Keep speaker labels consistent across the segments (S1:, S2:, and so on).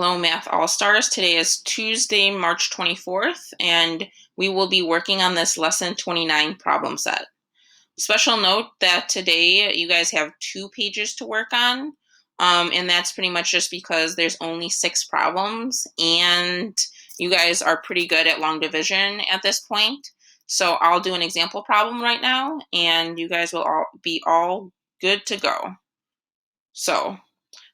S1: Hello, Math All-Stars. Today is Tuesday, March 24th, and we will be working on this Lesson 29 problem set. Special note that today you guys have 2 pages to work on, and that's pretty much just because there's only 6 problems, and you guys are pretty good at long division at this point. So I'll do an example problem right now, and you guys will all be good to go. So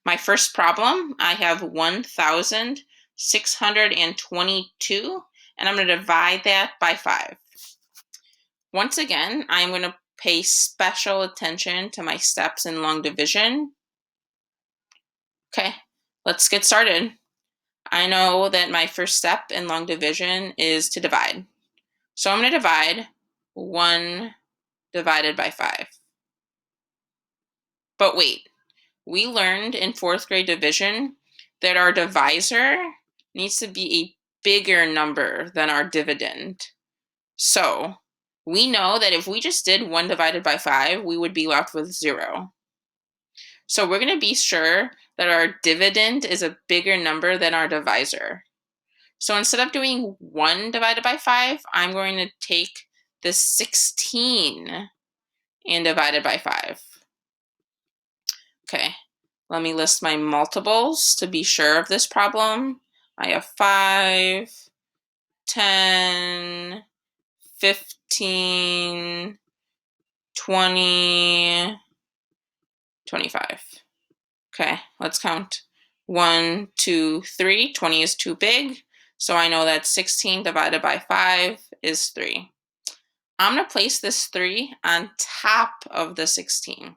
S1: my first problem, I have 1,622, and I'm going to divide that by 5. Once again, I'm going to pay special attention to my steps in long division. Okay, let's get started. I know that my first step in long division is to divide. So I'm going to divide 1 divided by 5. But wait. We learned in 4th grade division that our divisor needs to be a bigger number than our dividend. So we know that if we just did 1 divided by 5, we would be left with 0. So we're going to be sure that our dividend is a bigger number than our divisor. So instead of doing 1 divided by 5, I'm going to take the 16 and divide it by 5. Okay. Let me list my multiples to be sure of this problem. I have 5, 10, 15, 20, 25. Okay, let's count. 1, 2, 3. 20 is too big, so I know that 16 divided by 5 is 3. I'm going to place this 3 on top of the 16.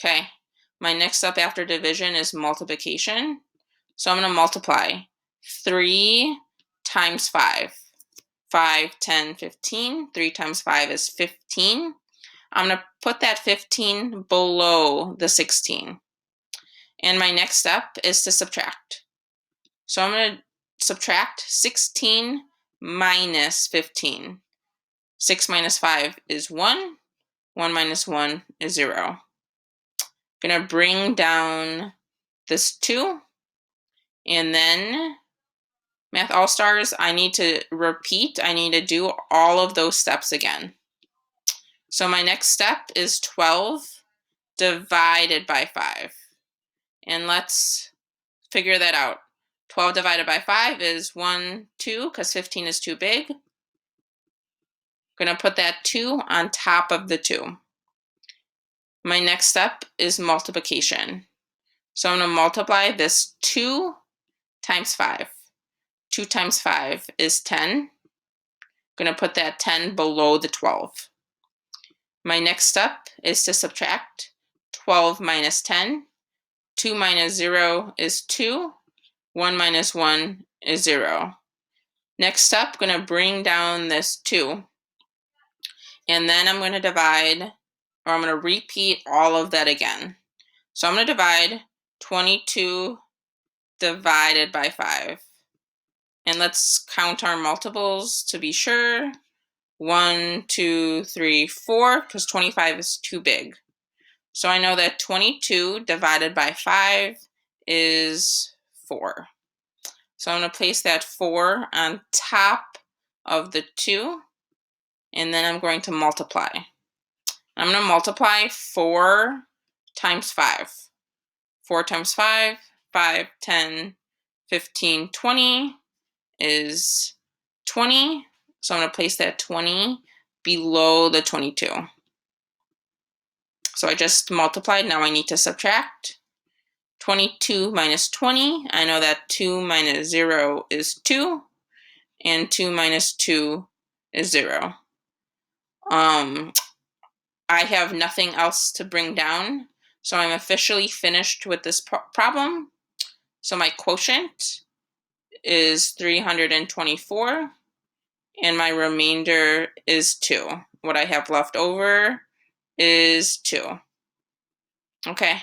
S1: Okay. My next step after division is multiplication. So I'm going to multiply 3 times 5. 5, 10, 15. 3 times 5 is 15. I'm going to put that 15 below the 16. And my next step is to subtract. So I'm going to subtract 16 minus 15. 6 minus 5 is 1. 1 minus 1 is 0. Going to bring down this 2, and then Math All-Stars, I need to repeat. I need to do all of those steps again. So my next step is 12 divided by 5. And let's figure that out. 12 divided by 5 is 1, 2, because 15 is too big. I'm going to put that 2 on top of the 2. My next step is multiplication. So I'm going to multiply this 2 times 5. 2 times 5 is 10. I'm going to put that 10 below the 12. My next step is to subtract 12 minus 10. 2 minus 0 is 2. 1 minus 1 is 0. Next step, I'm going to bring down this 2. And then I'm going to divide, or I'm going to repeat all of that again. So I'm going to divide 22 divided by 5. And let's count our multiples to be sure. 1, 2, 3, 4, because 25 is too big. So I know that 22 divided by 5 is 4. So I'm going to place that 4 on top of the 2, and then I'm going to multiply. I'm going to multiply 4 times 5. 4 times 5, 5, 10, 15, 20 is 20. So I'm going to place that 20 below the 22. So I just multiplied. Now I need to subtract. 22 minus 20. I know that 2 minus 0 is 2. And 2 minus 2 is 0. I have nothing else to bring down. So I'm officially finished with this problem. So my quotient is 324. And my remainder is 2. What I have left over is 2. Okay.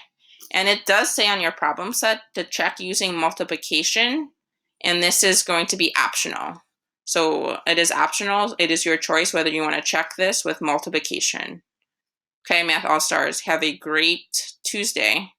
S1: And it does say on your problem set to check using multiplication. And this is going to be optional. So it is optional. It is your choice whether you want to check this with multiplication. Okay, Math All-Stars, have a great Tuesday.